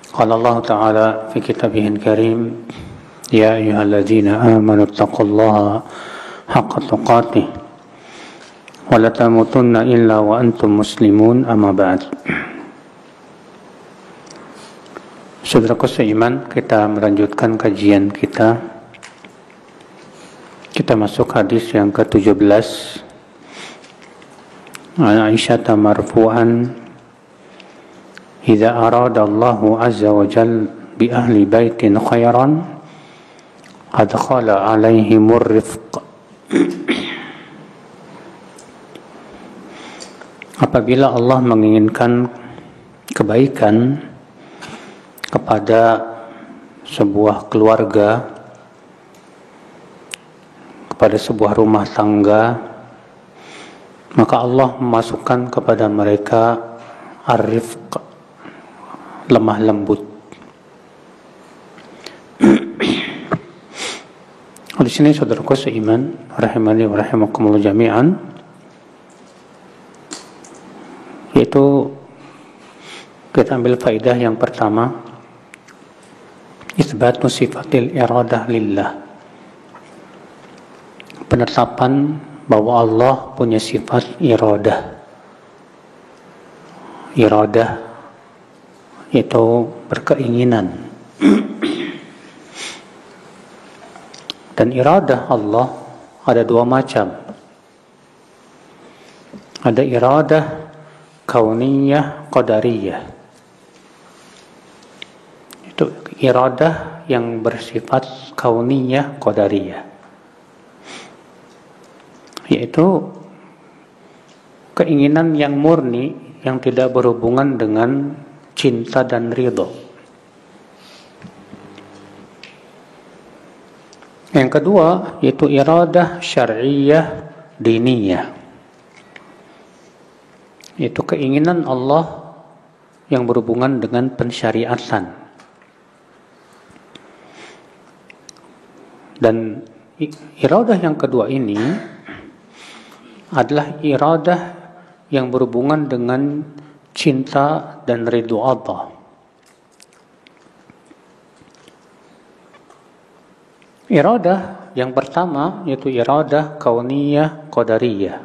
قال الله تعالى في كتابه الكريم يا أيها الذين آمنوا اتقوا الله حق تقاته ولا تموتن إلا وأنتم مسلمون أما بعد. Saudaraku seiman, kita melanjutkan kajian kita. Kita masuk hadis yang ke-17. Aisyah marfu'an, idza arada Allahu azza wa jalla bi ahli baitin khairan adkhala alaihimur rifq. Apabila Allah menginginkan kebaikan kepada sebuah keluarga, kepada sebuah rumah tangga, maka Allah memasukkan kepada mereka ar-rifq, lemah lembut. Di sini saudaraku seiman, rahimani wa rahimakumullah jami'an, yaitu kita ambil faidah yang pertama, isbatu sifatil iradah lillah, penetapan bahwa Allah punya sifat iradah. Iradah itu berkeinginan. Dan iradah Allah ada dua macam. Ada iradah kauniyah, qadariyah. Itu iradah yang bersifat kauniyah, qadariyah, yaitu keinginan yang murni, yang tidak berhubungan dengan cinta dan ridho. Yang kedua yaitu iradah syar'iyah diniyah, yaitu keinginan Allah yang berhubungan dengan pensyariatan. Dan iradah yang kedua ini adalah iradah yang berhubungan dengan cinta dan ridho Allah. Iradah yang pertama yaitu iradah kauniyah qadariyah.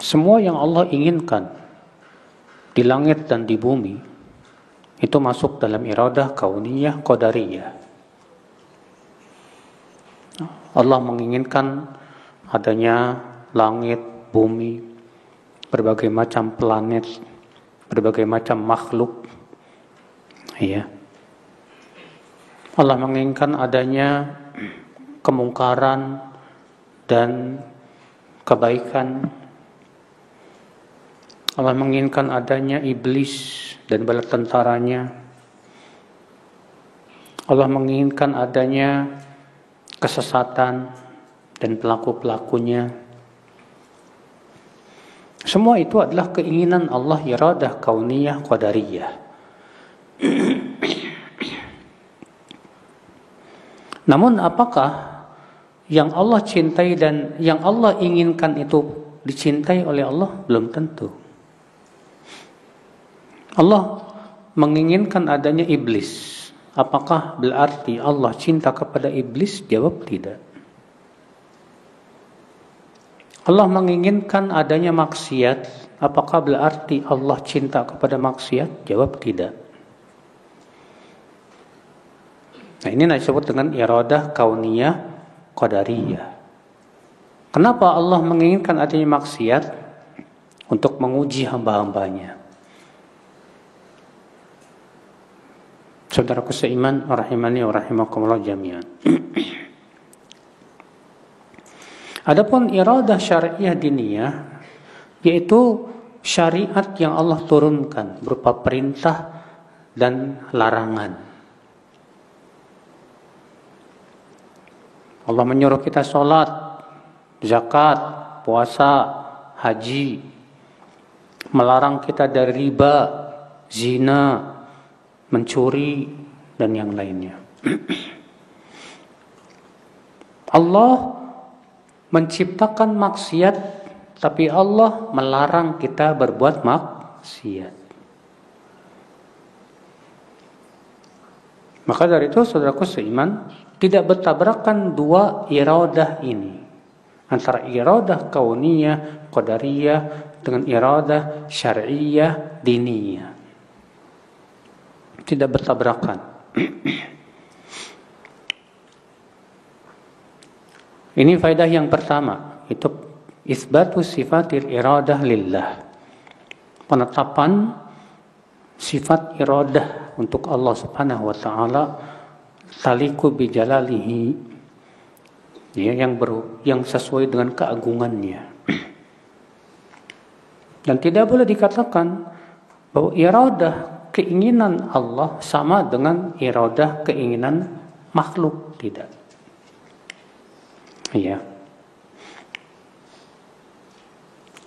Semua yang Allah inginkan di langit dan di bumi itu masuk dalam iradah kauniyah qadariyah. Allah menginginkan adanya langit, bumi, berbagai macam planet, berbagai macam makhluk. Ya. Allah menginginkan adanya kemungkaran dan kebaikan. Allah menginginkan adanya iblis dan bala tentaranya. Allah menginginkan adanya kesesatan dan pelaku-pelakunya. Semua itu adalah keinginan Allah, iradah kauniyah qadariyah. Namun apakah yang Allah cintai dan yang Allah inginkan itu dicintai oleh Allah? Belum tentu. Allah menginginkan adanya iblis. Apakah berarti Allah cinta kepada iblis? Jawab tidak. Allah menginginkan adanya maksiat. Apakah berarti Allah cinta kepada maksiat? Jawab tidak. Nah, ini disebut dengan iradah kauniyah qadariyah. Kenapa Allah menginginkan adanya maksiat? Untuk menguji hamba-hambanya. Saudaraku seiman, rahimani wa rahimakumullah jami'an. Adapun iradah syariah diniyah, yaitu syariat yang Allah turunkan berupa perintah dan larangan. Allah menyuruh kita sholat, zakat, puasa, haji, melarang kita dari riba, zina, mencuri, dan yang lainnya. Allah menciptakan maksiat, tapi Allah melarang kita berbuat maksiat. Maka dari itu saudaraku seiman, tidak bertabrakan dua iradah ini, antara iradah kauniyah, qadariyah dengan iradah syar'iyah, diniyah. Tidak bertabrakan. Ini faedah yang pertama, itu isbatu sifatil iradah lillah. Penetapan sifat iradah untuk Allah Subhanahu wa taala taliku bi jalalihi, ya, yang sesuai dengan keagungannya. Dan tidak boleh dikatakan bahwa iradah keinginan Allah sama dengan iradah keinginan makhluk, tidak. Ya.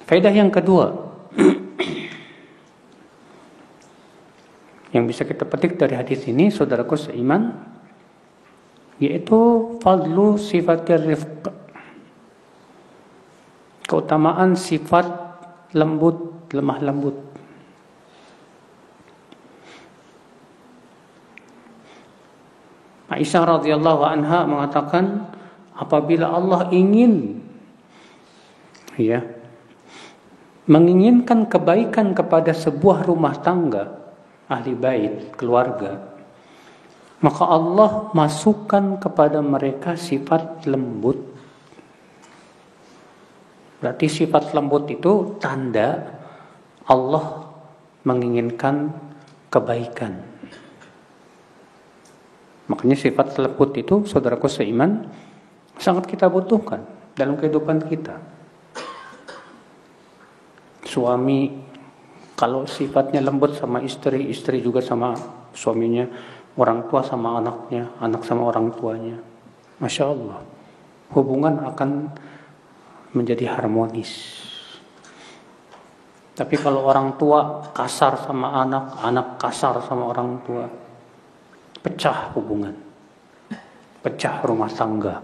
Faedah yang kedua yang bisa kita petik dari hadis ini, saudaraku seiman, yaitu fadlu sifatir rifq, keutamaan sifat lembut, lemah lembut. Aisyah radhiyallahu anha mengatakan, apabila Allah ingin, ya, menginginkan kebaikan kepada sebuah rumah tangga, ahli bait, keluarga, maka Allah masukkan kepada mereka sifat lembut. Berarti sifat lembut itu tanda Allah menginginkan kebaikan. Makanya sifat lembut itu, saudaraku seiman, sangat kita butuhkan dalam kehidupan kita. Suami kalau sifatnya lembut sama istri, istri juga sama suaminya, orang tua sama anaknya, anak sama orang tuanya, Masya Allah, hubungan akan menjadi harmonis. Tapi kalau orang tua kasar sama anak, anak kasar sama orang tua, pecah hubungan, pecah rumah tangga.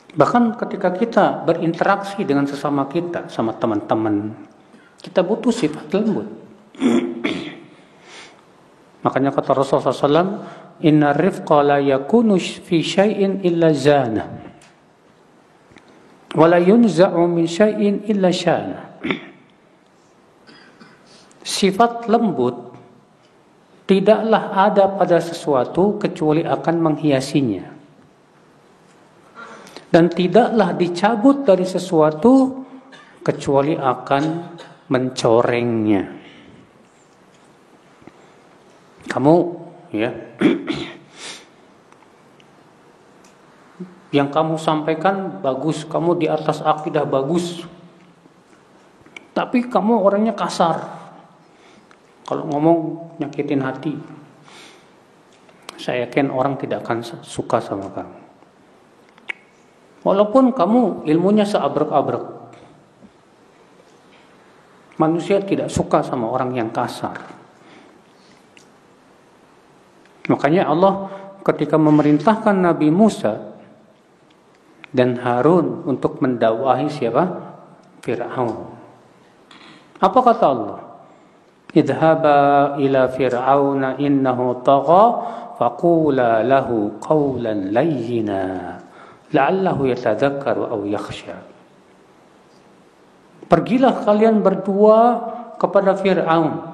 Bahkan ketika kita berinteraksi dengan sesama kita, sama teman-teman, kita butuh sifat lembut. Makanya kata Rasulullah SAW, inna rifqa la yakunu fi syai'in illa zana, wa la yunza'u min syai'in illa syana. Sifat lembut tidaklah ada pada sesuatu kecuali akan menghiasinya. Dan tidaklah dicabut dari sesuatu kecuali akan mencorengnya. Kamu, ya, yang kamu sampaikan bagus, kamu di atas akidah bagus, tapi kamu orangnya kasar. Kalau ngomong nyakitin hati, saya yakin orang tidak akan suka sama kamu. Walaupun kamu ilmunya seabrek-abrek, manusia tidak suka sama orang yang kasar. Makanya Allah ketika memerintahkan Nabi Musa dan Harun untuk mendakwahi siapa? Fir'aun. Apa kata Allah? Idhaba ila fir'auna innahu tagha faqula lahu qawlan layyina la'allahu yatadzakkaru aw yakhsha. Pergilah kalian berdua kepada Fir'aun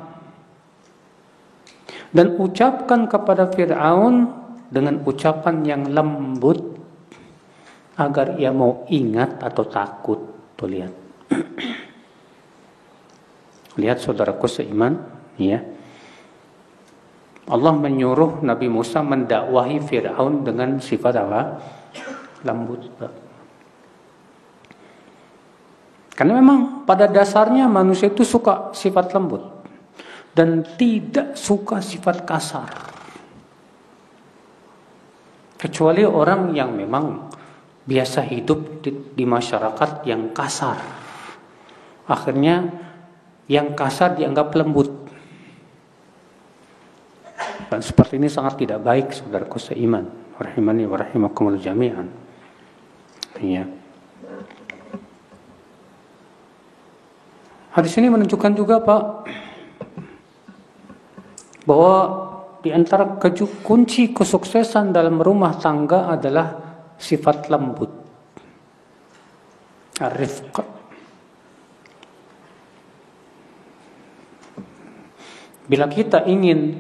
dan ucapkan kepada Fir'aun dengan ucapan yang lembut agar ia mau ingat atau takut. Tuh lihat. Lihat saudaraku seiman, ya. Allah menyuruh Nabi Musa mendakwahi Fir'aun dengan sifat apa? Lembut. Karena memang pada dasarnya manusia itu suka sifat lembut dan tidak suka sifat kasar. Kecuali orang yang memang biasa hidup di masyarakat yang kasar. Akhirnya yang kasar dianggap lembut. Dan seperti ini sangat tidak baik, saudaraku seiman. Rahimani wa rahimakumul jami'an. Ya. Hadis ini menunjukkan juga, Pak, bahwa di antara kunci kesuksesan dalam rumah tangga adalah sifat lembut, ar-rifq. Bila kita ingin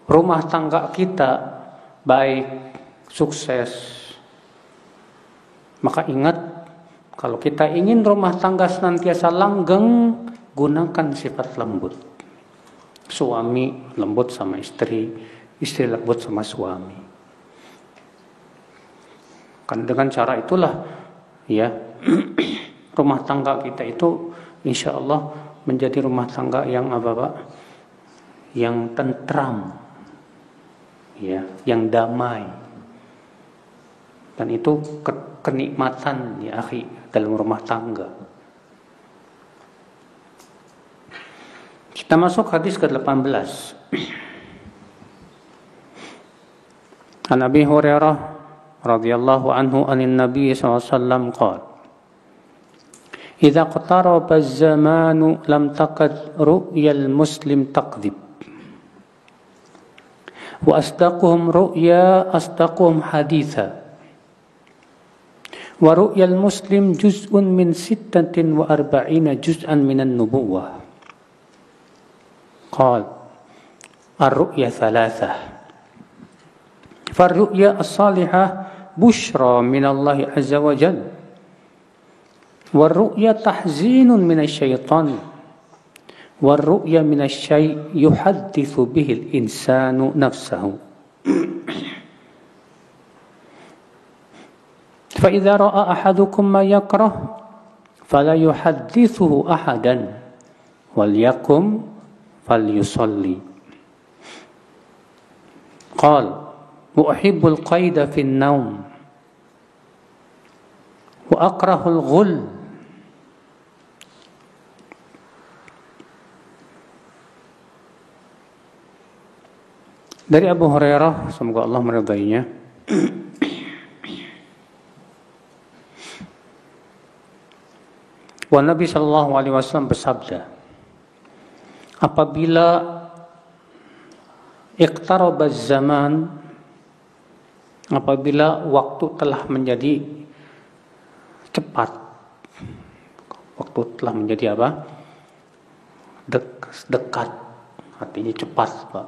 rumah tangga kita baik, sukses, maka ingat, kalau kita ingin rumah tangga senantiasa langgeng, gunakan sifat lembut. Suami lembut sama istri, istri lembut sama suami. Kan dengan cara itulah ya rumah tangga kita itu insya Allah menjadi rumah tangga yang apa Pak? Yang tentram, ya, yang damai. Dan itu kenikmatan ya akhi dalam rumah tangga. Kita masuk hadis ke-18. An Abi Hurairah radhiyallahu anhu anin Nabi sallallahu alaihi wasallam qala: "Idza qataraba az-zamanu lam takad ru'yal muslim takdzib. Wa asdaquhum ru'ya asdaquhum haditha. Wa ru'yal muslim juz'un min 46 juz'an minan nubuwah." قال الرؤيا ثلاثة فالرؤيا الصالحة بشرى من الله عز وجل والرؤيا تحزين من الشيطان والرؤيا من الشيء يحدث به الإنسان نفسه فإذا رأى أحدكم ما يكره فلا يحدثه أحدا وليقم فليصلي. قال وأحب القيد في النوم وأكره الغل. Dari Abu Hurairah, semoga Allah meridainya, bahwa Nabi sallallahu alaihi wasallam bersabda, apabila iqtarabaz zaman, apabila waktu telah menjadi cepat, waktu telah menjadi apa? Dekat, artinya cepat, Pak.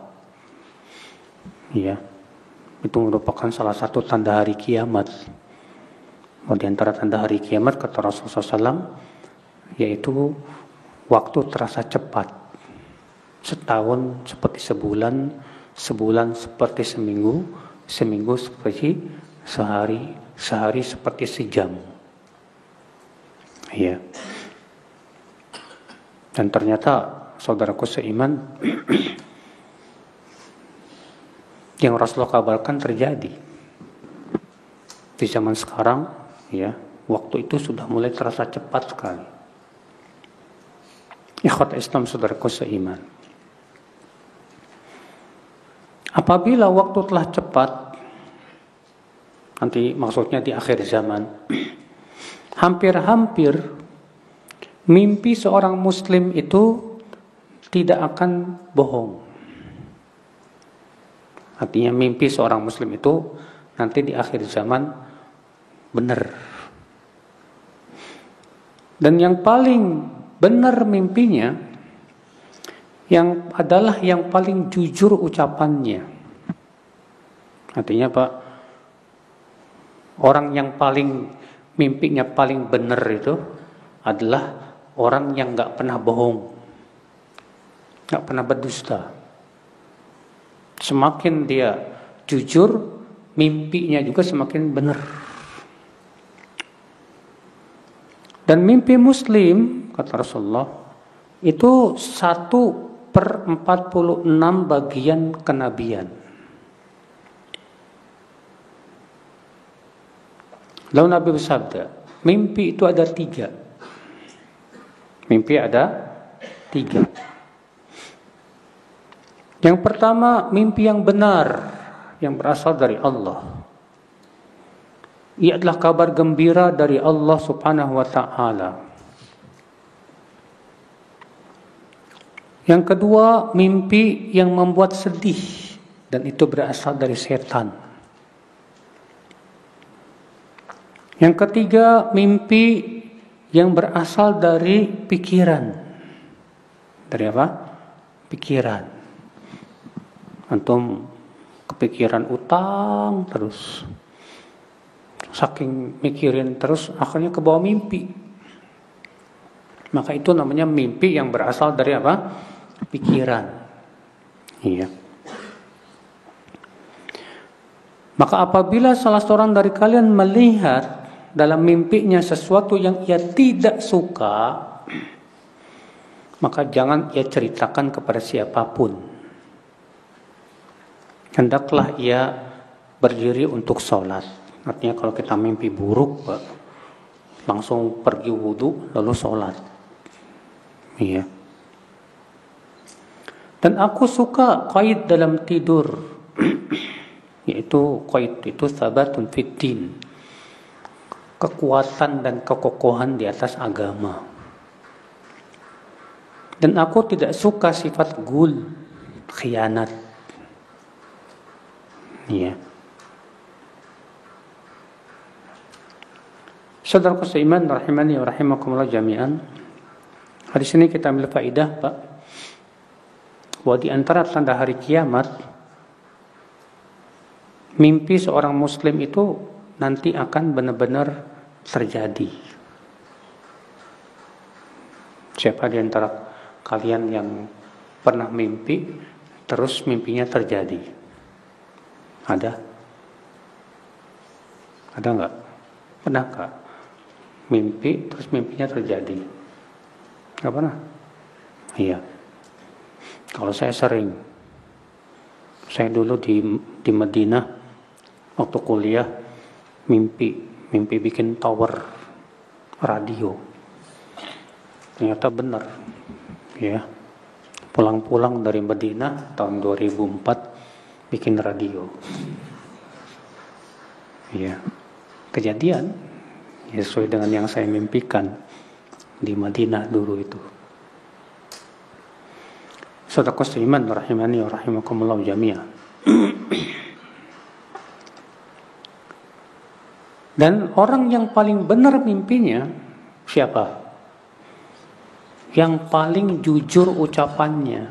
Iya, itu merupakan salah satu tanda hari kiamat. Di antara tanda hari kiamat kata Rasulullah SAW, yaitu waktu terasa cepat. Setahun seperti sebulan, sebulan seperti seminggu, seminggu seperti sehari, sehari seperti sejam. Ya. Dan ternyata saudaraku seiman, yang Rasulullah kabarkan terjadi di zaman sekarang, ya, waktu itu sudah mulai terasa cepat sekali. Ikhwat Islam, saudaraku seiman, apabila waktu telah cepat, nanti maksudnya di akhir zaman, hampir-hampir mimpi seorang muslim itu tidak akan bohong. Artinya mimpi seorang muslim itu nanti di akhir zaman benar. Dan yang paling benar mimpinya yang adalah yang paling jujur ucapannya. Artinya Pak, orang yang paling mimpinya paling benar itu adalah orang yang gak pernah bohong, gak pernah berdusta. Semakin dia jujur, mimpinya juga semakin benar. Dan mimpi muslim, kata Rasulullah, itu 1/46 bagian kenabian. Lalu Nabi bersabda, mimpi itu ada 3. Mimpi ada 3. Yang pertama, mimpi yang benar, yang berasal dari Allah. Ia adalah kabar gembira dari Allah Subhanahu wa ta'ala. Yang kedua, mimpi yang membuat sedih, dan itu berasal dari setan. Yang ketiga, mimpi yang berasal dari pikiran. Dari apa? Pikiran. Antum kepikiran utang terus. Saking mikirin terus akhirnya ke bawah mimpi. Maka itu namanya mimpi yang berasal dari apa? Pikiran. Iya. Maka apabila salah seorang dari kalian melihat dalam mimpinya sesuatu yang ia tidak suka, maka jangan ia ceritakan kepada siapapun. Hendaklah ia berdiri untuk sholat. Artinya kalau kita mimpi buruk, langsung pergi wudhu lalu sholat. Iya. Dan aku suka qaid dalam tidur, yaitu qaid itu sabatun fiddin, kekuatan dan kekokohan di atas agama. Dan aku tidak suka sifat gul, khianat. Iya. Saudaraku seiman rahimani wa rahimakumullah jami'an. Di sini kita ambil faidah, Pak, bahwa di antara tanda hari kiamat, mimpi seorang muslim itu nanti akan benar-benar terjadi. Siapa di antara kalian yang pernah mimpi terus mimpinya terjadi? Ada? Ada enggak? Pernah enggak? Mimpi terus mimpinya terjadi? Enggak pernah? Iya. Kalau saya sering. Saya dulu di Madinah waktu kuliah mimpi bikin tower radio. Ternyata benar. Ya. Pulang-pulang dari Madinah tahun 2004 bikin radio. Iya. Kejadian ya, sesuai dengan yang saya mimpikan di Madinah dulu itu. Saudaraku seiman rahimani wa rahimakumullah jami'an. Dan orang yang paling benar mimpinya siapa? Yang paling jujur ucapannya.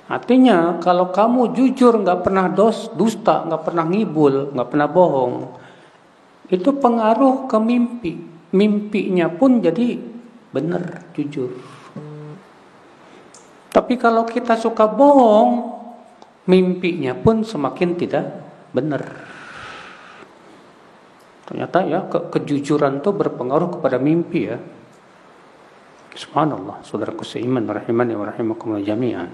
Artinya kalau kamu jujur, nggak pernah dusta, nggak pernah ngibul, nggak pernah bohong, itu pengaruh ke mimpi. Mimpinya pun jadi benar, jujur. Tapi kalau kita suka bohong, mimpinya pun semakin tidak benar. Ternyata ya kejujuran itu berpengaruh kepada mimpi ya. Subhanallah, saudaraku seiman rahimani wa rahimakumullah jami'an.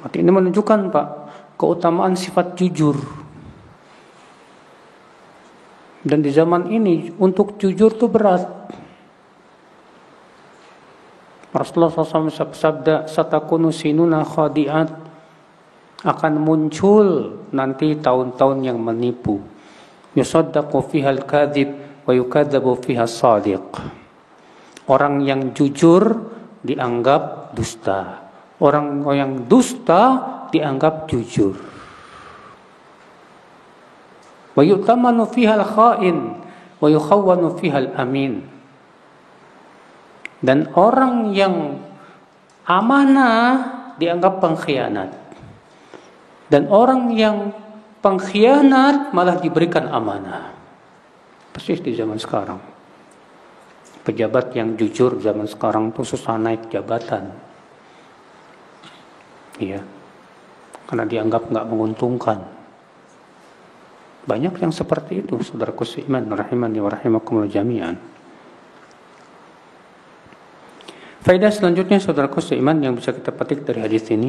Berarti ini menunjukkan, Pak, keutamaan sifat jujur. Dan di zaman ini untuk jujur itu berat. Rasulullah SAW bersabda, satakunu sinuna khadi'at, akan muncul nanti tahun-tahun yang menipu. Yusaddaqu fiha al-kadhib wa yukadzabu fiha as-sadiq. Orang yang jujur dianggap dusta. Orang yang dusta dianggap jujur. Wa yu'tamanu fiha al-kha'in wa yukhawwanu fiha al-amin. Dan orang yang amanah dianggap pengkhianat. Dan orang yang pengkhianat malah diberikan amanah. Persis di zaman sekarang. Pejabat yang jujur zaman sekarang itu susah naik jabatan. Iya. Karena dianggap nggak menguntungkan. Banyak yang seperti itu, saudaraku seiman rahimani wa rahimakumullah jami'an. Faedah selanjutnya, saudaraku seiman, yang bisa kita petik dari hadis ini,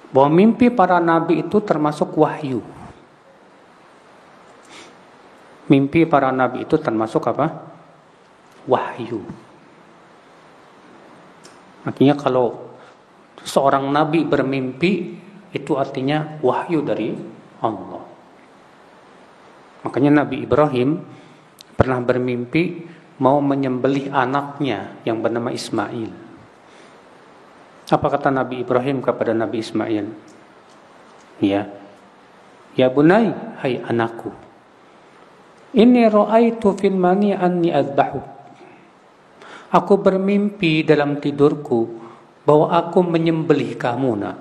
bahwa mimpi para nabi itu termasuk wahyu. Mimpi para nabi itu termasuk apa? Wahyu. Artinya kalau seorang nabi bermimpi, itu artinya wahyu dari Allah. Makanya Nabi Ibrahim pernah bermimpi mau menyembelih anaknya yang bernama Ismail. Apa kata Nabi Ibrahim kepada Nabi Ismail? Ya bunai, hai anakku, inni ra'aitu fil mani anni adbahu. Aku bermimpi dalam tidurku bahwa aku menyembelih kamu, nak.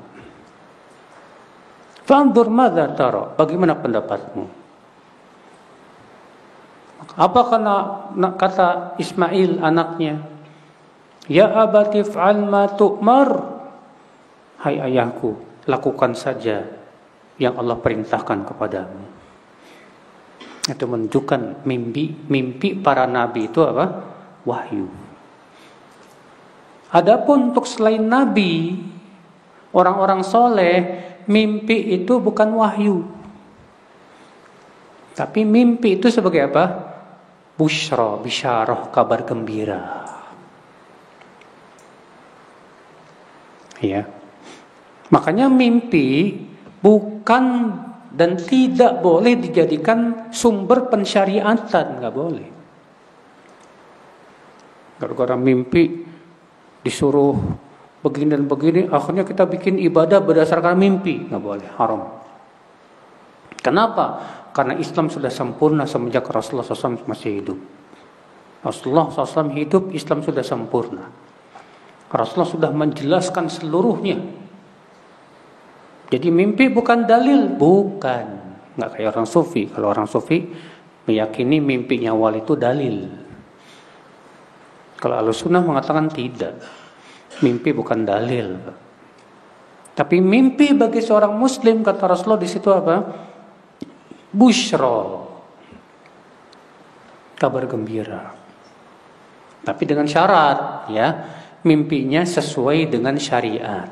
Fanzur madza tara, bagaimana pendapatmu? Apa kata Ismail anaknya? Ya abati fa'al ma tu'mar. Hai ayahku, lakukan saja yang Allah perintahkan kepadamu. Itu menunjukkan mimpi para nabi itu apa? Wahyu. Adapun untuk selain nabi, orang-orang soleh, mimpi itu bukan wahyu. Tapi mimpi itu sebagai apa? Busyra, bisyarah, kabar gembira. Ya. Makanya mimpi bukan dan tidak boleh dijadikan sumber pensyariatan, nggak boleh. Gara-gara mimpi disuruh begini dan begini, akhirnya kita bikin ibadah berdasarkan mimpi, nggak boleh, haram. Kenapa? Karena Islam sudah sempurna semenjak Rasulullah SAW masih hidup. Rasulullah SAW hidup, Islam sudah sempurna. Rasulullah sudah menjelaskan seluruhnya. Jadi mimpi bukan dalil, bukan. Nggak kayak orang sufi. Kalau orang sufi meyakini mimpinya wali itu dalil. Kalau Ahlussunnah mengatakan tidak. Mimpi bukan dalil. Tapi mimpi bagi seorang muslim, kata Rasulullah di situ apa? Busyra. Kabar gembira. Tapi dengan syarat, ya. Mimpinya sesuai dengan syariat.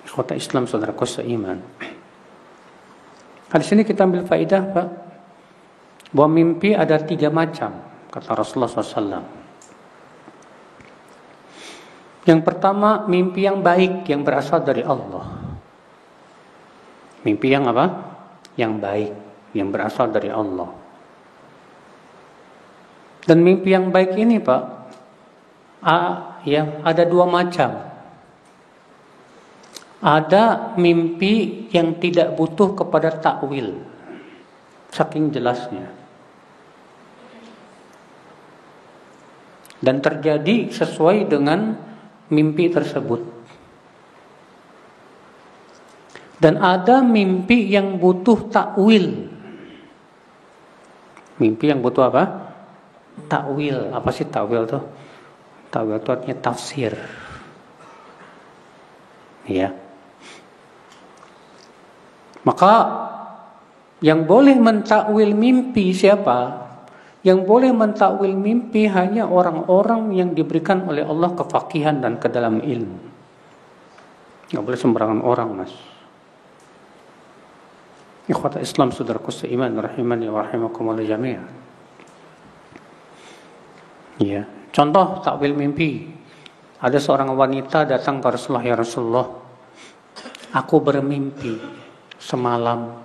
Kota Islam, saudaraku seiman. Di sini kita ambil faedah, Pak, bahwa mimpi ada 3 macam, kata Rasulullah SAW. Yang pertama, mimpi yang baik yang berasal dari Allah. Mimpi yang apa? Yang baik yang berasal dari Allah. Dan mimpi yang baik ini, Pak, ada 2 macam. Ada mimpi yang tidak butuh kepada takwil, saking jelasnya, dan terjadi sesuai dengan mimpi tersebut. Dan ada mimpi yang butuh takwil. Mimpi yang butuh apa? Takwil. Apa sih takwil tuh? Takwil itu artinya tafsir. Ya. Maka yang boleh mentakwil mimpi siapa? Yang boleh mentakwil mimpi hanya orang-orang yang diberikan oleh Allah kefakihan dan kedalam ilmu. Nggak boleh sembarangan orang, Mas. Ikhwata Islam, saudaraku seiman, rahimani wa rahimakumullah jami'an. Ya, contoh takwil mimpi. Ada seorang wanita datang ke Rasulullah, ya Rasulullah, aku bermimpi semalam,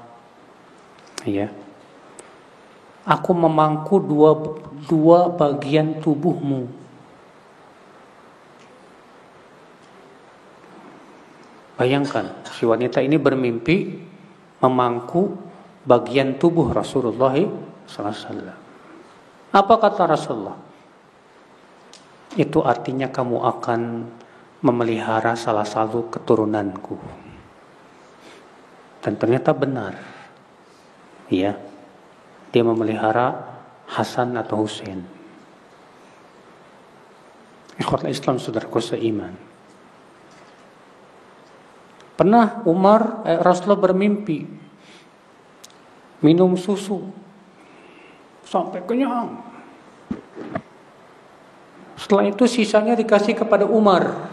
ya, aku memangku dua bagian tubuhmu. Bayangkan, si wanita ini bermimpi memangku bagian tubuh Rasulullah SAW. Apa kata Rasulullah? Itu artinya kamu akan memelihara salah satu keturunanku. Dan ternyata benar. Ya. Dia memelihara Hasan atau Husain. Ikhwatul Islam, saudaraku seiman. Pernah Rasulullah bermimpi minum susu sampai kenyang. Setelah itu sisanya dikasih kepada Umar.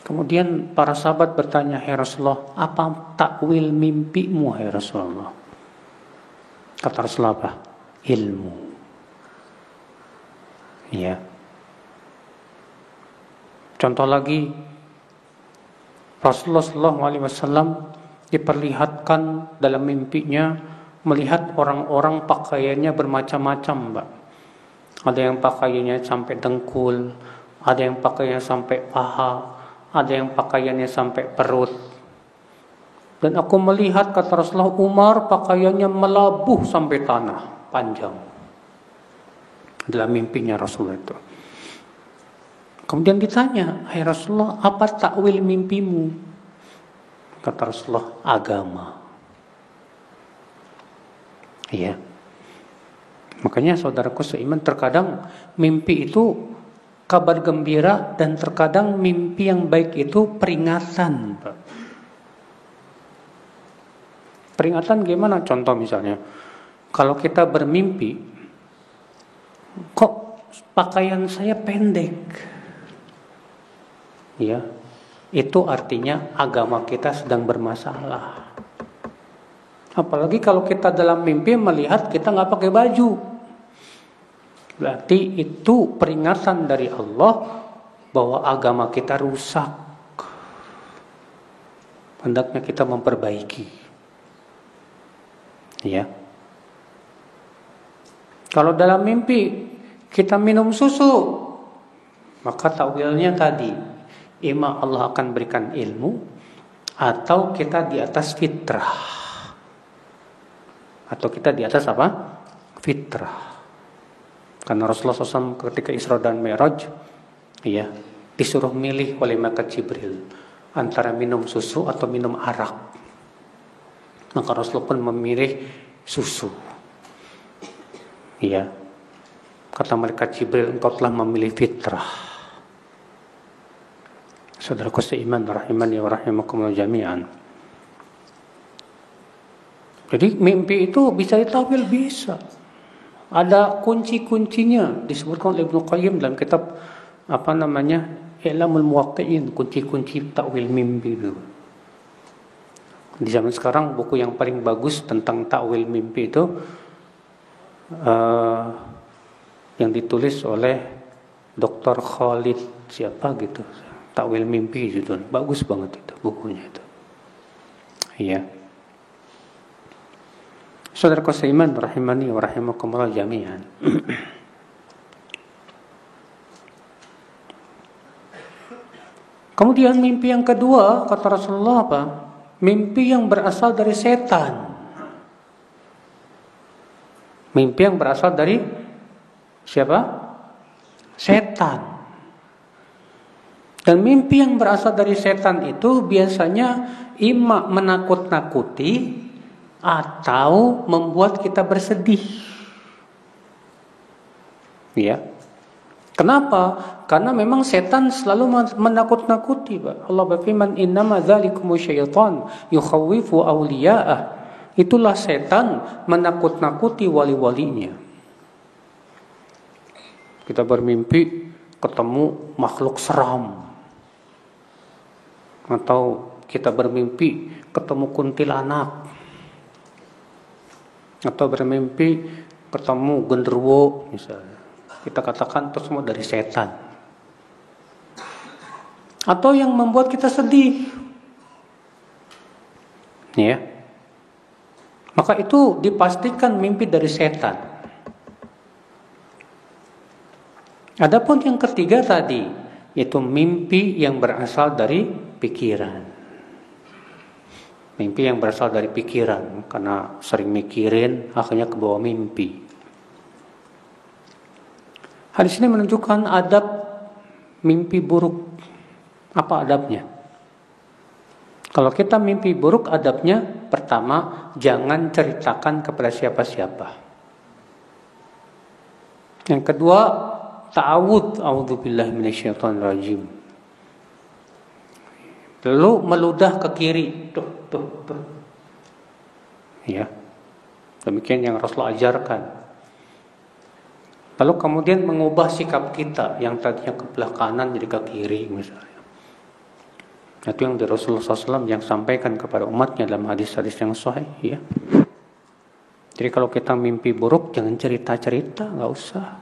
Kemudian para sahabat bertanya, "Hai Rasulullah, apa takwil mimpimu, hai Rasulullah?" Kata Rasulullah apa? Ilmu. Ya. Contoh lagi, Rasulullah SAW diperlihatkan dalam mimpinya melihat orang-orang pakaiannya bermacam-macam, Mbak. Ada yang pakaiannya sampai dengkul, ada yang pakaiannya sampai paha, ada yang pakaiannya sampai perut. Dan aku melihat, kata Rasulullah, Umar pakaiannya melabuh sampai tanah, panjang. Dalam mimpinya Rasulullah itu. Kemudian ditanya, hai Rasulullah, apa takwil mimpimu? Kata Rasulullah, agama. Iya. Makanya saudaraku seiman, terkadang mimpi itu kabar gembira dan terkadang mimpi yang baik itu peringatan. Peringatan gimana? Contoh misalnya, kalau kita bermimpi, kok pakaian saya pendek? Ya, itu artinya agama kita sedang bermasalah. Apalagi kalau kita dalam mimpi melihat kita nggak pakai baju, berarti itu peringatan dari Allah bahwa agama kita rusak. Hendaknya kita memperbaiki. Ya. Kalau dalam mimpi kita minum susu, maka takwilnya tadi, ima Allah akan berikan ilmu, atau kita di atas fitrah, atau kita di atas apa? Fitrah. Karena Rasulullah SAW ketika Isra dan Mi'raj, ya, disuruh milih oleh malaikat Jibril antara minum susu atau minum arak. Maka Rasulullah pun memilih susu. Ya, kata malaikat Jibril, engkau telah memilih fitrah. Saudaraku seiman, rahimani wa rahimakumullah jami'an. Jadi mimpi itu bisa ditawil, bisa. Ada kunci-kuncinya, disebutkan oleh Ibnu Qayyim dalam kitab I'lamul Muwaqqi'in, kunci-kunci takwil mimpi itu. Di zaman sekarang buku yang paling bagus tentang takwil mimpi itu yang ditulis oleh Dr. Khalid siapa gitu. Takwil mimpi itu bagus banget itu bukunya itu. Iya. Saudaraku seiman, rahimani wa rahimakumullah jami'an. Kemudian mimpi yang kedua, kata Rasulullah apa? Mimpi yang berasal dari setan. Mimpi yang berasal dari siapa? Setan. Dan mimpi yang berasal dari setan itu biasanya ima menakut-nakuti atau membuat kita bersedih. Ya. Kenapa? Karena memang setan selalu menakut-nakuti. Allah berfirman, "Innama dzalikumu syaitan yukhawwifu awliya'ah." Itulah setan menakut-nakuti wali-walinya. Kita bermimpi ketemu makhluk seram. Atau kita bermimpi ketemu kuntilanak, atau bermimpi ketemu genderuwo misalnya, kita katakan itu semua dari setan. Atau yang membuat kita sedih, ya, maka itu dipastikan mimpi dari setan. Adapun yang ketiga tadi, yaitu mimpi yang berasal dari pikiran. Mimpi yang berasal dari pikiran, karena sering mikirin akhirnya kebawa mimpi. Hadis ini menunjukkan adab mimpi buruk. Apa adabnya? Kalau kita mimpi buruk, adabnya pertama, jangan ceritakan kepada siapa-siapa. Yang kedua, ta'awudz, a'udzubillahi minasyaitonirrajim. Lalu meludah ke kiri, tuh. Ya, demikian yang Rasulullah ajarkan. Lalu kemudian mengubah sikap kita yang tadinya ke belah kanan jadi ke kiri misalnya. Itu yang dari Rasulullah SAW yang sampaikan kepada umatnya dalam hadis-hadis yang sahih. Ya. Jadi kalau kita mimpi buruk jangan cerita-cerita, nggak usah.